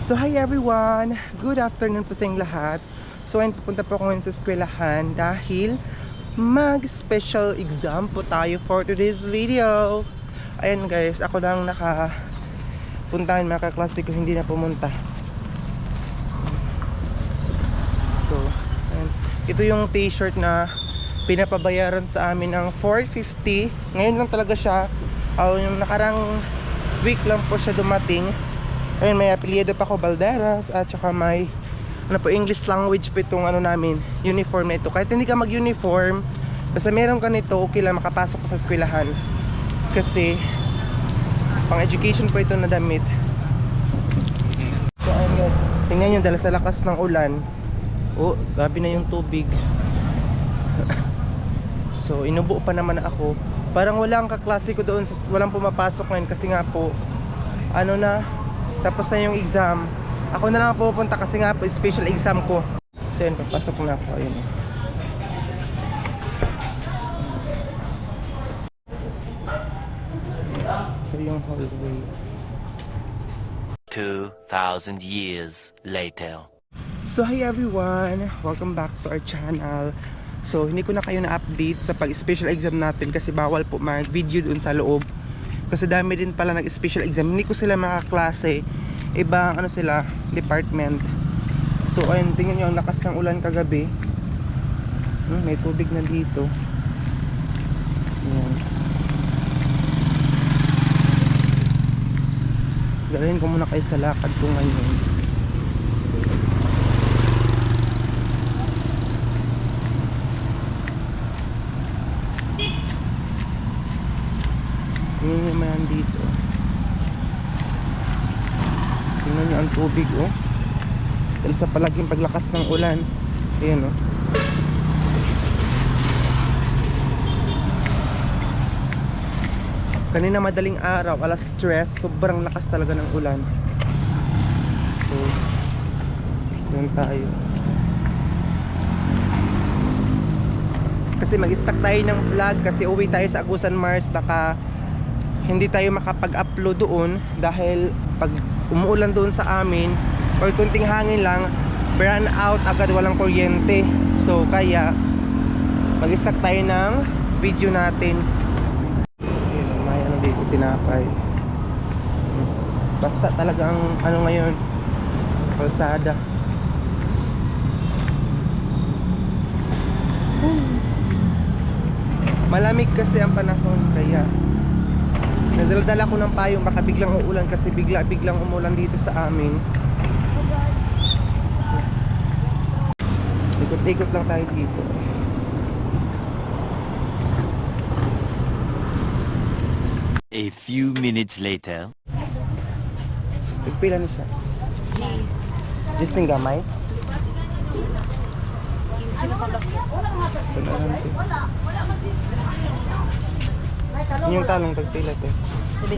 So hi everyone! Good afternoon po sa inyong lahat. So ayun, pupunta po ako ngayon sa eskwelahan dahil mag-special exam po tayo for today's video. Ayan guys, ako lang nakapuntahan, mga kaklase ko hindi na pumunta. So, ayan. Ito yung t-shirt na pinapabayaran sa amin ng 450. Ngayon lang talaga siya, yung nakarang week lang po siya dumating. Ayun, may apelyido pa ko, Balderas, at saka may English language pa itong namin, uniform na ito. Kahit hindi ka mag-uniform, basta meron ka nito, okay lang makapasok ka sa eskwelahan. Kasi pang education po ito na damit. So ayun guys, tingnan nyo dahil sa lakas ng ulan. Oh, grabe na yung tubig. So inubo pa naman ako. Parang walang kaklase ko doon, walang pumapasok ngayon kasi nga po tapos na yung exam. Ako na lang pupunta kasi nga po special exam ko. So yun, papasok na ako. Ayun. Ito yung hallway. 2,000 years later. So hi everyone! Welcome back to our channel. So hindi ko na kayo na-update sa pag-special exam natin kasi bawal po mag-video dun sa loob. Kasi dami din pala nag-special exam. Hindi ko sila mga klase, ibang sila, department. So ayun, tingnan nyo ang lakas ng ulan kagabi. May tubig na dito. Ayan. Dalhin ko muna kayo sa lakad ko ngayon. Tingnan nyo naman dito. Tingnan nyo ang tubig dahil sa palaging paglakas ng ulan. Ayan Kanina madaling araw, alas 3, sobrang lakas talaga ng ulan. So yun tayo. Kasi mag-stack tayo ng vlog kasi uwi tayo sa Agusan Mars. Baka hindi tayo makapag-upload doon dahil pag umuulan doon sa amin or kunting hangin lang, burn out agad, walang kuryente. So kaya mag-stack tayo ng video natin. May dito tinapay. Basta talagang ngayon, kalsada. Malamig kasi ang panahon kaya nagdala-dala ko ng payong, baka biglang uulan kasi biglang umulan dito sa amin. Ikot-ikot lang tayo dito. A few minutes later. Nagpila na siya. Just ng gamay? Yung talong tagpila to. 20.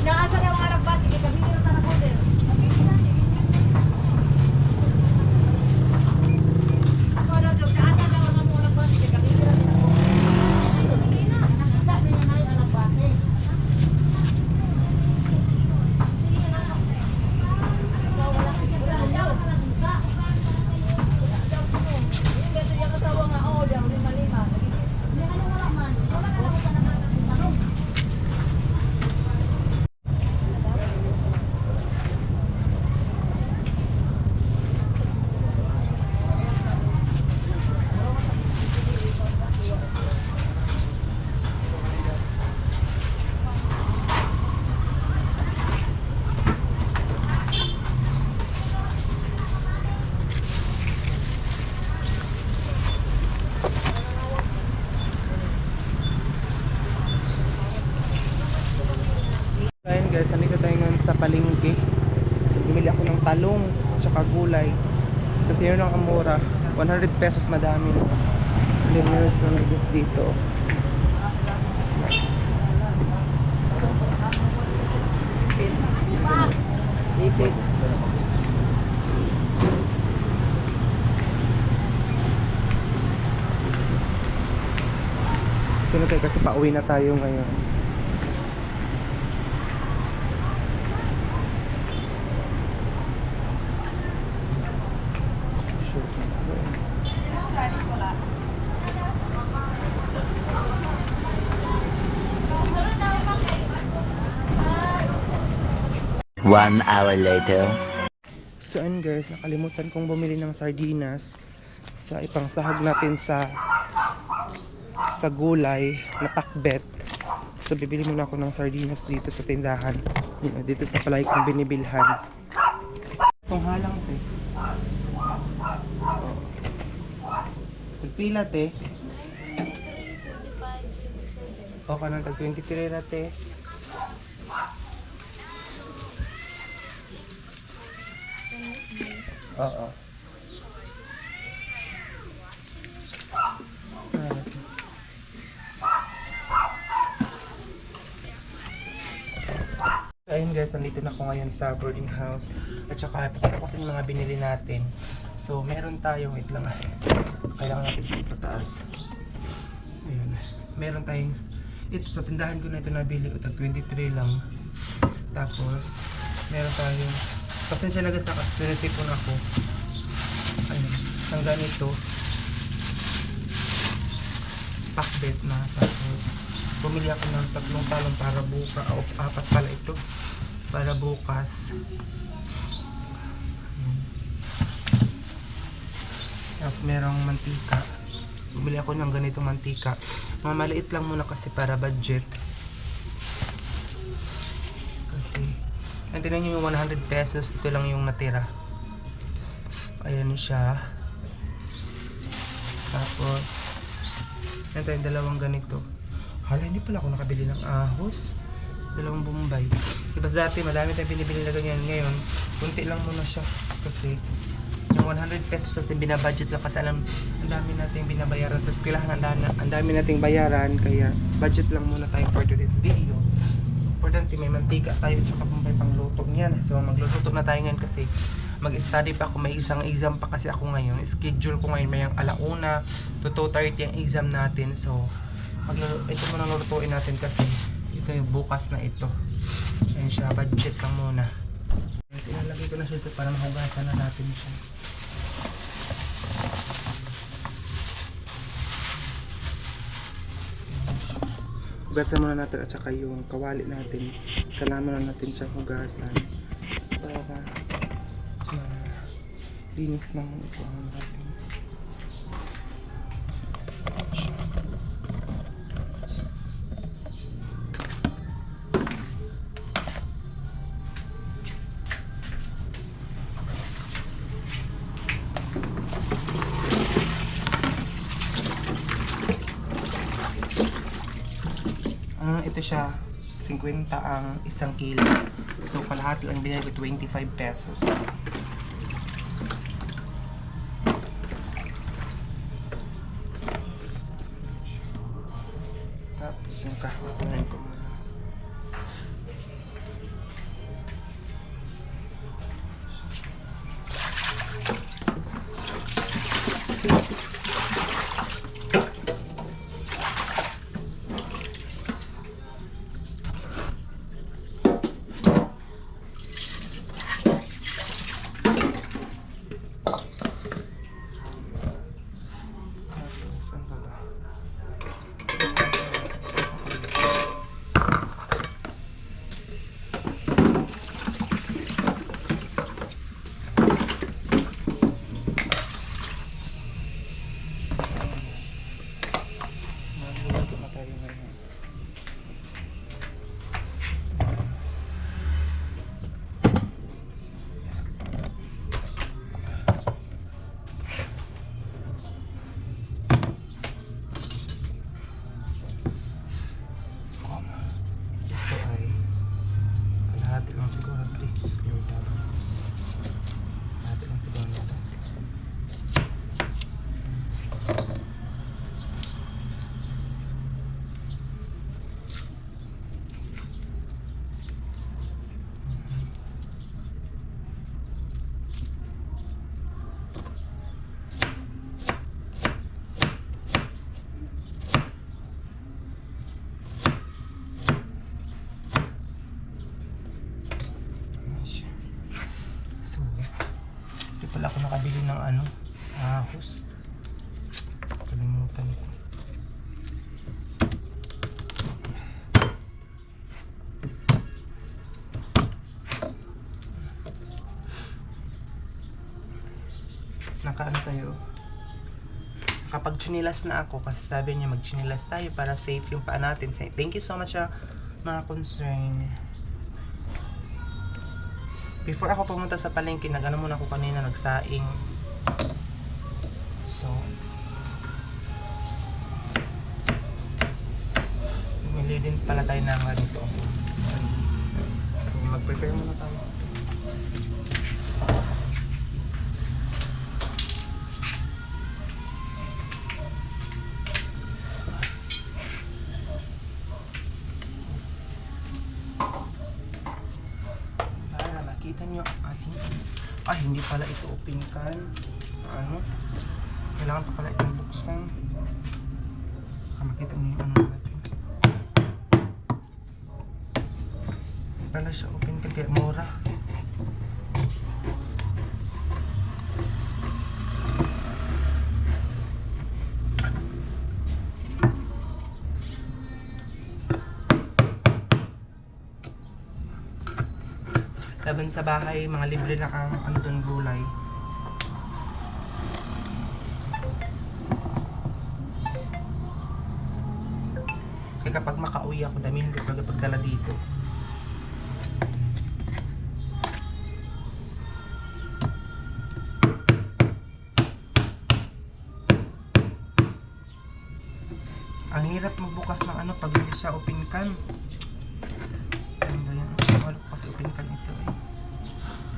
Nakasa na mga nagbati kay kabili na tanang order. Ako na jud kaasa na mga mga nagbati kay kabili na tanang order. Sabi niya na ang nagbati. Ayun guys, nandito tayo ngayon sa palengke. Bumili ako ng talong tsaka gulay kasi yun ang mura, 100 pesos madami. And then meron na dito. Ipit. Ito na tayo Okay, kasi pauwi na tayo ngayon. One hour later. So ayun guys, nakalimutan kong bumili ng sardinas sa ipangsahog natin sa gulay na pakbet. So bibili muna ako ng sardinas dito sa tindahan. Dito sa palay kong binibilhan. Itong halang te. Pagpila te. O ka nang tag 23 na te. Oo. Ayun guys, nandito na ako ngayon sa boarding house. At saka, pakita ko sa inyo mga binili natin. So, meron tayong, wait lang ah. Kailangan natin ito pataas. Ayun. Meron tayong, ito sa tindahan ko na ito nabili. Tag 23 lang. Tapos, meron tayong, pasensya na guys, nakasitipon ako. Ayun. Ang ganito. Pakbet na. Tapos, bumili ako ng 3 talong para buka. O 4 pala ito. Para bukas. Tapos merong mantika. Bumili ako ng ganitong mantika. Mamaliit lang muna kasi para budget. Kasi, nandiyan nyo yung 100 pesos. Ito lang yung natira. Ayan siya. Tapos, nandiyan tayong 2 ganito. Hala, hindi pala ako nakabili ng ahos. 2 Bombay. Diba dati madami tayong binibili na ganyan. Ngayon, kunti lang muna siya. Kasi yung 100 pesos natin binabudget lang kasi alam, ang dami nating binabayaran sa eskwelahan. Ang dami nating bayaran. Kaya budget lang muna tayo for today's video. Importante may mantika tayo tsaka may pangluto niyan. So magluluto na tayo ngayon kasi mag-study pa ako. May isang exam pa kasi ako ngayon. Schedule ko ngayon may ang 1:00 to 2:30 ang exam natin. So ito muna lulutuin natin kasi ito yung bukas na ito. Ayan siya, budget lang muna. Ilalagay ko na siya ito para mahugasan na natin siya. Hugasan muna natin at saka yung kawali natin. Kailangan na natin siya hugasan para linis ng ito ang natin. Ito siya, 50 ang 1 kilo. So, kalahati lang binili ko 25 pesos. Tapos, yung kahwa ko na ito muna. nakabili ng ano, ahos. Kalimutan ko. Nakaano tayo? Kapag chinilas na ako, kasi sabi niya mag-chinilas tayo para safe yung paa natin. Thank you so much mga concern. Before ako pumunta sa palengke, nag-ano muna ako kanina, nagsaing. So, bumili din pala tayo ng ganito. So, mag-prepare muna tayo. Kita nyo ating hindi pala ito open can. Ano? Kailangan pa pala itong buksan. Baka makita nyo yung ano natin. Hindi pala siya open can kaya mura. Laban sa bahay, mga libre na ang ano doon, gulay. Kaya kapag makauwi ako, damihan ko talaga pagdala dito. Ang hirap magbukas ng ano pag hindi siya open can. Ano ba yan? Wala ko kasi open can ito eh.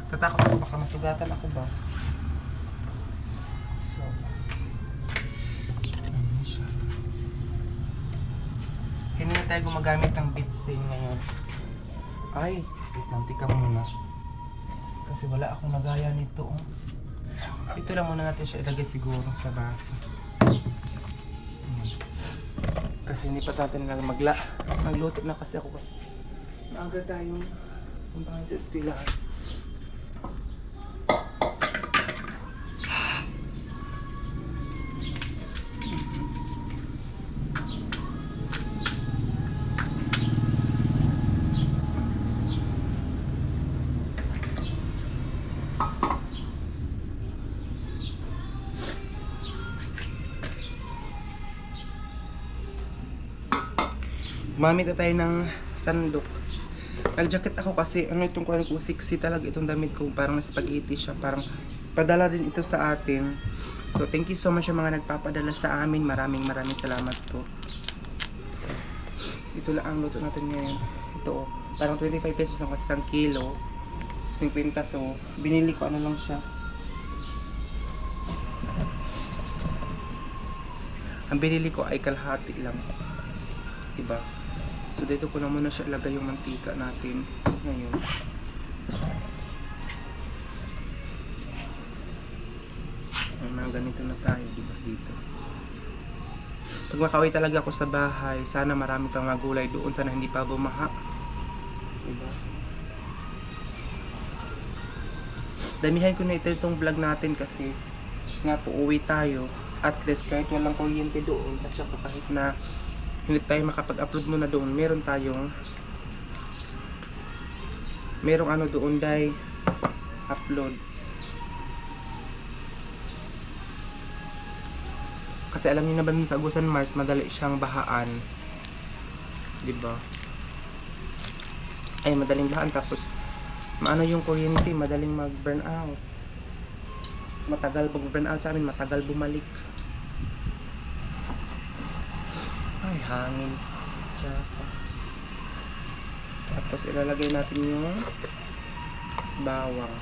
Tatakot ako baka masugatan ako ba. So, ayun siya. Hindi na tayo gumagamit ng bitsing ngayon. Ay, wait lang, tika muna. Kasi wala akong nagaya nito. Oh. Ito lang muna natin siya ilagay siguro sa baso. Kasi hindi pa natin magluto na kasi ako kasi maaga tayong punta sa eskwelahan. Gumamit na tayo ng sandok. Nag-jacket ako kasi ano itong kuhan ko, sexy talaga itong damit ko, parang spaghetti siya, parang padala din ito sa atin. So thank you so much sa mga nagpapadala sa amin, maraming salamat po. So ito lang ang luto natin ngayon. Ito parang 25 pesos lang kasi 1 kilo, 50. So binili ko ano lang siya, ang binili ko ay kalahati lang, diba? So dito ko na muna siya ilagay yung mantika natin ngayon. Mga ganito na tayo, diba, dito. Pag makauwi talaga ako sa bahay, sana marami pang mga gulay doon, sana hindi pa bumaha, diba? Damihan ko na itong vlog natin kasi nga po uwi tayo, at least kahit walang kuryente doon, at saka kahit na hindi tayo makapag-upload muna doon, merong ano doon dahil upload. Kasi alam niyo na ba sa Agusan Mars, madali siyang bahaan, diba? Ay, madaling bahaan, tapos maano yung kuryente, madaling mag-burn out. Matagal pag-burn out sa amin, matagal bumalik. Ay, hangin. Tsaka. Tapos ilalagay natin yung bawang.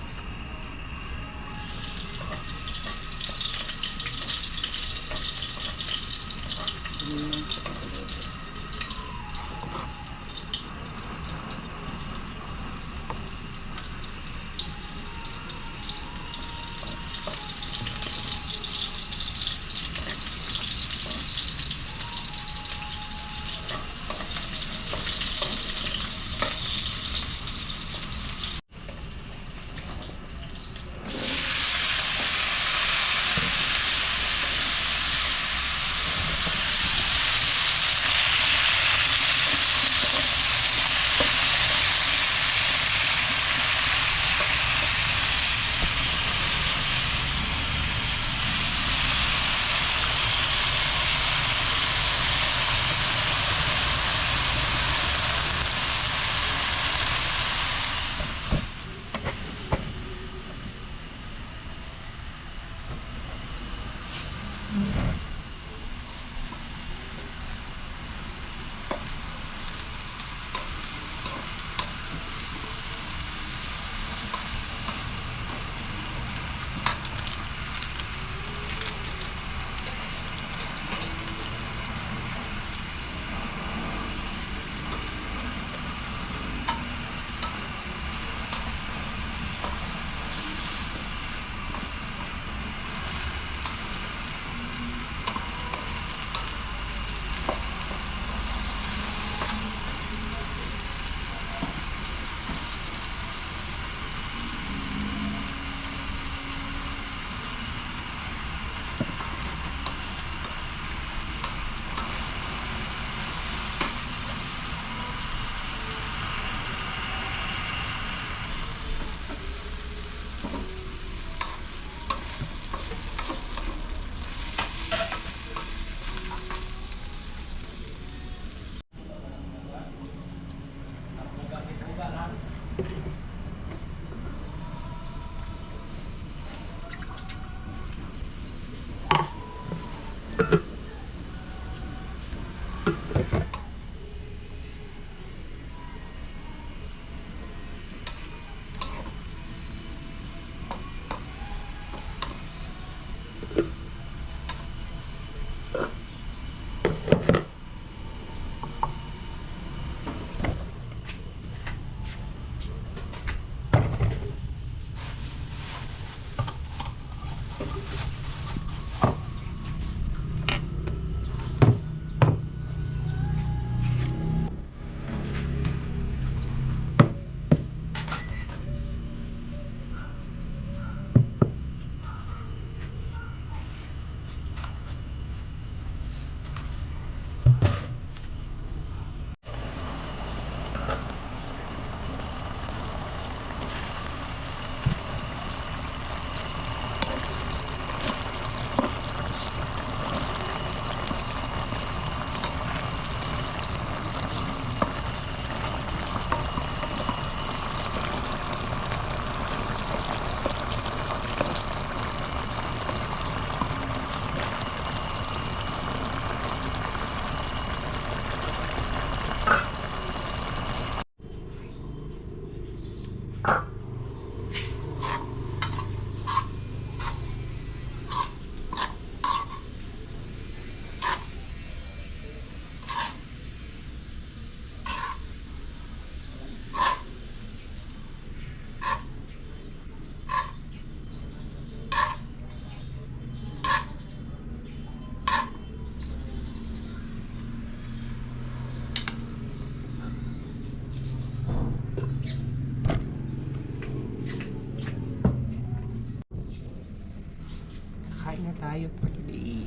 tayo for today.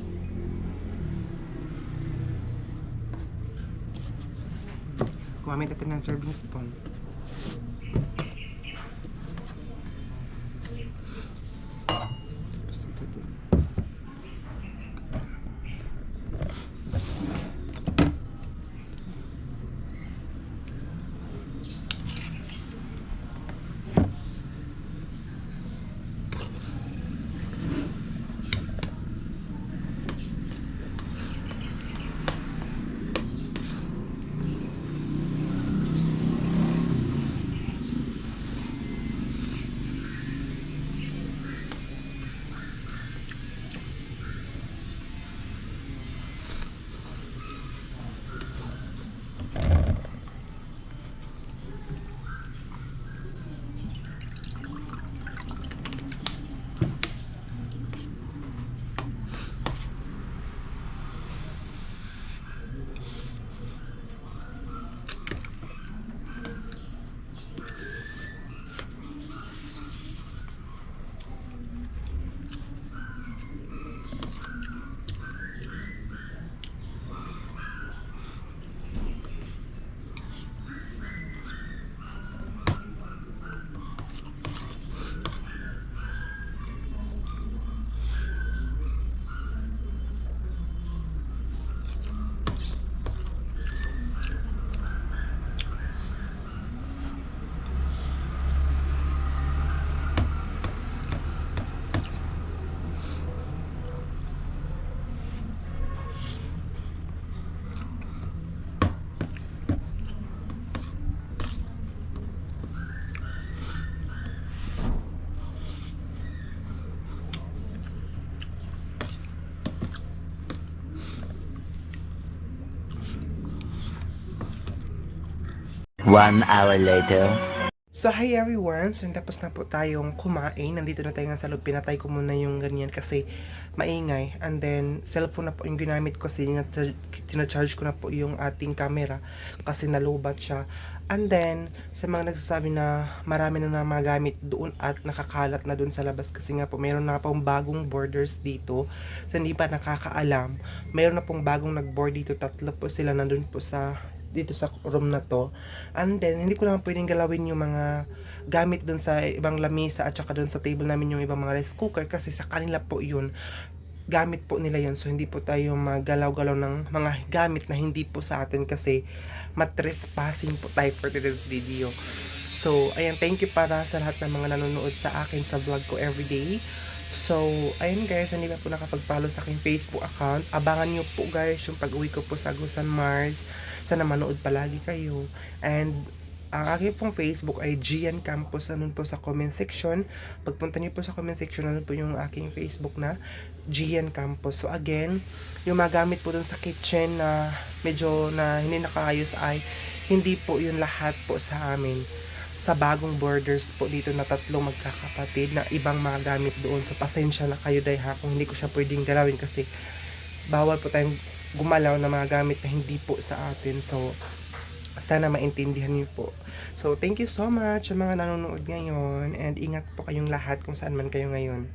Gumamit natin ng serving spoon. Tapos ito din. One hour later. So, hi everyone! So, tapos na po tayong kumain. Nandito na tayo nga sa loob. Pinatay ko muna yung ganyan kasi maingay. And then, cellphone na po yung ginamit ko kasi tinacharge ko na po yung ating camera kasi nalubat siya. And then, sa mga nagsasabi na marami na mga gamit doon at nakakalat na doon sa labas kasi nga po, mayroon na pong bagong borders dito. So, hindi pa nakakaalam. Mayroon na pong bagong nag-board dito. 3 po sila nandun po dito sa room na to. And then, hindi ko naman pwedeng galawin yung mga gamit dun sa ibang lamesa at saka dun sa table namin yung ibang mga rice cooker kasi sa kanila po yun. Gamit po nila yun. So, hindi po tayo magalaw-galaw ng mga gamit na hindi po sa atin kasi matrespassing po tayo for today's video. So, ayan, thank you para sa lahat ng mga nanonood sa akin sa vlog ko everyday. So, ayun guys, hindi pa po nakapag-follow sa aking Facebook account. Abangan nyo po guys yung pag-uwi ko po sa Agusan Mars. Sana manood palagi kayo. And ang aking pong Facebook ay Gian Campos. Anun po sa comment section. Pagpunta niyo po sa comment section, anun po yung aking Facebook na Gian Campos. So again, yung mga gamit po dun sa kitchen na medyo na hindi nakaayos ay hindi po yun lahat po sa amin. Sa bagong borders po dito na 3 magkakapatid na ibang mga gamit doon. So pasensya na kayo dahil ha kung hindi ko siya pwedeng galawin kasi bawal po tayong gumalaw na mga gamit na hindi po sa atin. So, sana maintindihan niyo po. So, thank you so much sa mga nanonood ngayon and ingat po kayong lahat kung saan man kayo ngayon.